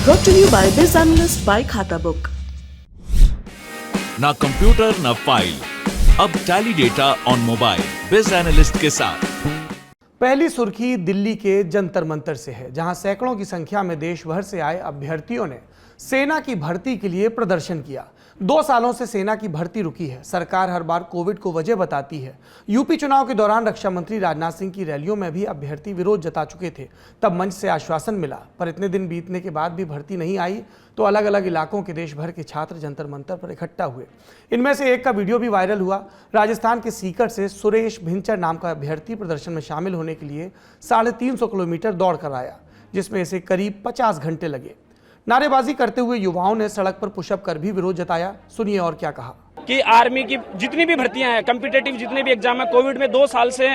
Brought to you by Biz Analyst by खाता book. ना computer ना फाइल, अब टैली डेटा ऑन मोबाइल बिज एनालिस्ट के साथ। पहली सुर्खी दिल्ली के जंतर मंतर से है, जहां सैकड़ों की संख्या में देश भर से आए अभ्यर्थियों ने सेना की भर्ती के लिए प्रदर्शन किया। 2 सालों से सेना की भर्ती रुकी है। सरकार हर बार कोविड को वजह बताती है। यूपी चुनाव के दौरान रक्षा मंत्री राजनाथ सिंह की रैलियों में भी अभ्यर्थी विरोध जता चुके थे। तब मंच से आश्वासन मिला, पर इतने दिन बीतने के बाद भी भर्ती नहीं आई तो अलग अलग इलाकों के देश भर के छात्र जंतर मंतर पर इकट्ठा हुए। इनमें से एक का वीडियो भी वायरल हुआ। राजस्थान के सीकर से सुरेश भिंचर नाम का अभ्यर्थी प्रदर्शन में शामिल होने के लिए 350 किलोमीटर दौड़ कर आया, जिसमें इसे करीब 50 घंटे लगे। नारेबाजी करते हुए युवाओं ने सड़क पर पुशअप कर भी विरोध जताया। सुनिए और क्या कहा। कि आर्मी की जितनी भी भर्तियां हैं, कम्पिटेटिव जितने भी एग्जाम है, कोविड में 2 साल से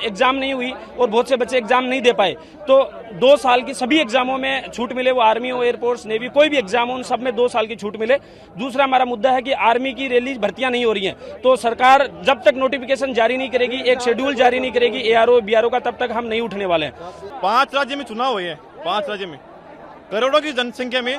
एग्जाम नहीं हुई और बहुत से बच्चे एग्जाम नहीं दे पाए, तो 2 साल की सभी एग्जामों में छूट मिले। वो आर्मी हो, एयरफोर्स, नेवी, कोई भी एग्जाम हो, उन सब में 2 साल की छूट मिले। दूसरा हमारा मुद्दा है कि आर्मी की रैली भर्तियां नहीं हो रही हैं, तो सरकार जब तक नोटिफिकेशन जारी नहीं करेगी, एक शेड्यूल जारी नहीं करेगी ARO BRO का, तब तक हम नहीं उठने वाले हैं। 5 राज्य में चुनाव हुए हैं, 5 राज्य में करोड़ों की जनसंख्या में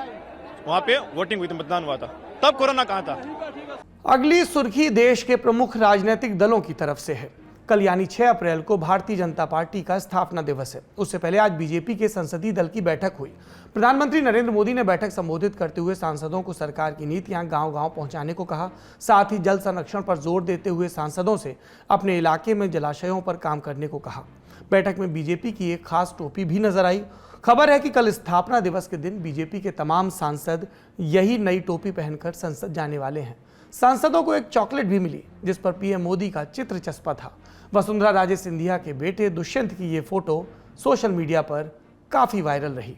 वहां पे वोटिंग हुई थी, मतदान हुआ था, तब कोरोना कहां था। अगली सुर्खी देश के प्रमुख राजनीतिक दलों की तरफ से है। कल यानी 6 अप्रैल को भारतीय जनता पार्टी का स्थापना दिवस है। उससे पहले आज बीजेपी के संसदीय दल की बैठक हुई। प्रधानमंत्री नरेंद्र मोदी ने बैठक संबोधित करते हुए सांसदों को सरकार की नीतियां गांव-गांव पहुंचाने को कहा। साथ ही जल संरक्षण पर जोर देते हुए सांसदों से अपने इलाके में जलाशयों पर काम करने को कहा। बैठक में बीजेपी की एक खास टोपी भी नजर आई। खबर है कि कल स्थापना दिवस के दिन बीजेपी के तमाम सांसद यही नई टोपी पहनकर संसद जाने वाले हैं। सांसदों को एक चॉकलेट भी मिली, जिस पर पीएम मोदी का चित्र चस्पा था। वसुंधरा राजे सिंधिया के बेटे दुष्यंत की ये फोटो सोशल मीडिया पर काफी वायरल रही।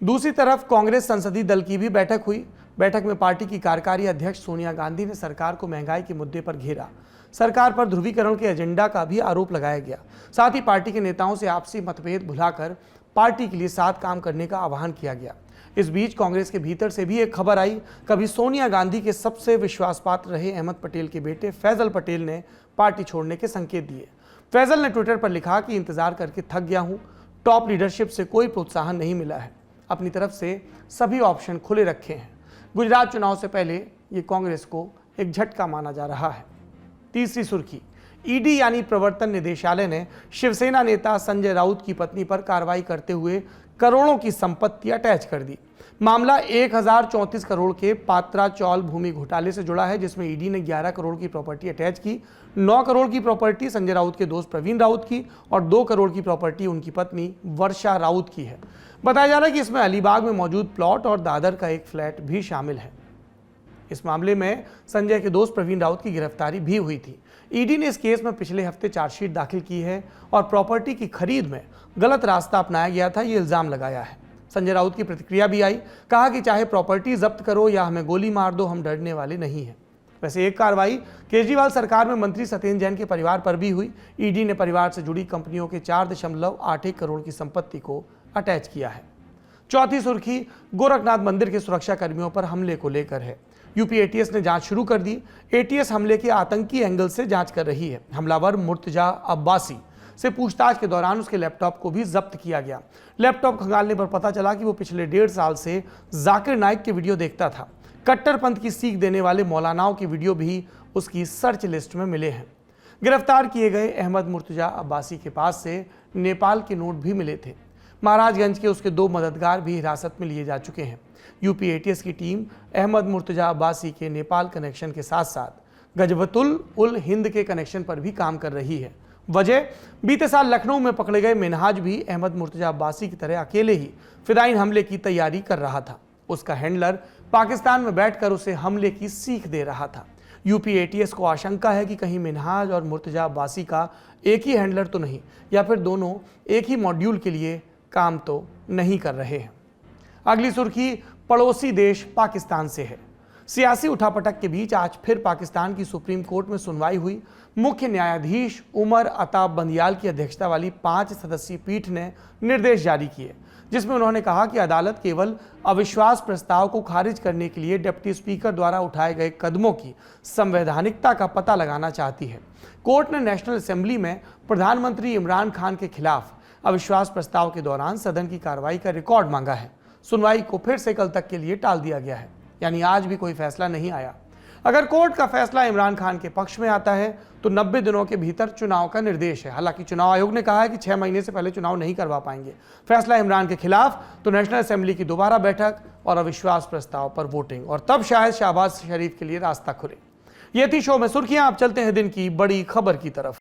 दूसरी तरफ कांग्रेस संसदीय दल की भी बैठक हुई। बैठक में पार्टी की कार्यकारी अध्यक्ष सोनिया गांधी ने सरकार को महंगाई के मुद्दे पर घेरा। सरकार पर ध्रुवीकरण के एजेंडा का भी आरोप लगाया गया। साथ ही पार्टी के नेताओं से आपसी मतभेद भुलाकर पार्टी के लिए साथ काम करने का आह्वान किया गया। इस बीच कांग्रेस के भीतर से भी एक खबर आई। कभी सोनिया गांधी के सबसे विश्वास पात्र रहे अहमद पटेल के बेटे फैजल पटेल ने पार्टी छोड़ने के संकेत दिए। फैजल ने ट्विटर पर लिखा कि इंतजार करके थक गया हूं, टॉप लीडरशिप से कोई प्रोत्साहन नहीं मिला है, अपनी तरफ से सभी ऑप्शन खुले रखे हैं। गुजरात चुनाव से पहले ये कांग्रेस को एक झटका माना जा रहा है। तीसरी सुर्खी, ईडी यानी प्रवर्तन निदेशालय ने शिवसेना नेता संजय राउत की पत्नी पर कार्रवाई करते हुए करोड़ों की संपत्ति अटैच कर दी। मामला 1034 करोड़ के पात्रा चौल भूमि घोटाले से जुड़ा है, जिसमें ईडी ने 11 करोड़ की प्रॉपर्टी अटैच की। 9 करोड़ की प्रॉपर्टी संजय राउत के दोस्त प्रवीण राउत की और 2 करोड़ की प्रॉपर्टी उनकी पत्नी वर्षा राउत की है। बताया जा रहा है कि इसमें अलीबाग में मौजूद प्लॉट और दादर का एक फ्लैट भी शामिल है। इस मामले में संजय के दोस्त प्रवीण राउत की गिरफ्तारी भी हुई थी। ईडी ने इस केस में पिछले हफ्ते चार्जशीट दाखिल की है और प्रॉपर्टी की खरीद में गलत रास्ता अपनाया गया था, ये इल्जाम लगाया है। संजय राउत की प्रतिक्रिया भी आई। कहा कि चाहे प्रॉपर्टी जब्त करो या हमें गोली मार दो, हम डरने वाले नहीं हैं। वैसे एक कार्रवाई केजरीवाल सरकार में मंत्री सत्येंद्र जैन के परिवार पर भी हुई। ईडी ने परिवार से जुड़ी कंपनियों के 4.81 करोड़ की संपत्ति को अटैच किया है। चौथी सुर्खी गोरखनाथ मंदिर के सुरक्षा कर्मियों पर हमले को लेकर है। यूपी एटीएस ने जांच शुरू कर दी। एटीएस हमले के आतंकी एंगल से जांच कर रही है। हमलावर मुर्तजा अब्बासी से पूछताछ के दौरान उसके लैपटॉप को भी जब्त किया गया। लैपटॉप खंगालने पर पता चला कि वो पिछले 1.5 साल से जाकिर नाइक के वीडियो देखता था। कट्टरपंथ की सीख देने वाले मौलानाओं की वीडियो भी उसकी सर्च लिस्ट में मिले हैं। गिरफ्तार किए गए अहमद मुर्तजा अब्बासी के पास से नेपाल के नोट भी मिले थे। महाराजगंज के उसके 2 मददगार भी हिरासत में लिए जा चुके हैं। यूपी एटीएस की टीम अहमद मुर्तजा अब्बासी के नेपाल कनेक्शन के साथ साथ गजवतुल उल हिंद के कनेक्शन पर भी काम कर रही है। वजह, बीते साल लखनऊ में पकड़े गए मिनहाज भी अहमद मुर्तजा अब्बासी की तरह अकेले ही फिदाइन हमले की तैयारी कर रहा था। उसका हैंडलर पाकिस्तान में बैठकर उसे हमले की सीख दे रहा था। यूपी एटीएस को आशंका है कि कहीं मिनहाज और मुर्तजा अब्बासी का एक ही हैंडलर तो नहीं, या फिर दोनों एक ही मॉड्यूल के लिए काम तो नहीं कर रहे हैं। अगली सुर्खी पड़ोसी देश पाकिस्तान से है। सियासी उठापटक के बीच आज फिर पाकिस्तान की सुप्रीम कोर्ट में सुनवाई हुई। मुख्य न्यायाधीश उमर अता बंदियाल की अध्यक्षता वाली 5 सदस्यीय पीठ ने निर्देश जारी किए, जिसमें उन्होंने कहा कि अदालत केवल अविश्वास प्रस्ताव को खारिज करने के लिए डिप्टी स्पीकर द्वारा उठाए गए कदमों की संवैधानिकता का पता लगाना चाहती है। कोर्ट ने नेशनल असेंबली में प्रधानमंत्री इमरान खान के खिलाफ अविश्वास प्रस्ताव के दौरान सदन की कार्रवाई का रिकॉर्ड मांगा है। सुनवाई को फिर से कल तक के लिए टाल दिया गया है, यानी आज भी कोई फैसला नहीं आया। अगर कोर्ट का फैसला इमरान खान के पक्ष में आता है तो 90 दिनों के भीतर चुनाव का निर्देश है। हालांकि चुनाव आयोग ने कहा है कि 6 महीने से पहले चुनाव नहीं करवा पाएंगे। फैसला इमरान के खिलाफ तो नेशनल असेंबली की दोबारा बैठक और अविश्वास प्रस्ताव पर वोटिंग, और तब शायद शहबाज शरीफ के लिए रास्ता खुले। ये थी शो में सुर्खियां। आप चलते हैं दिन की बड़ी खबर की तरफ।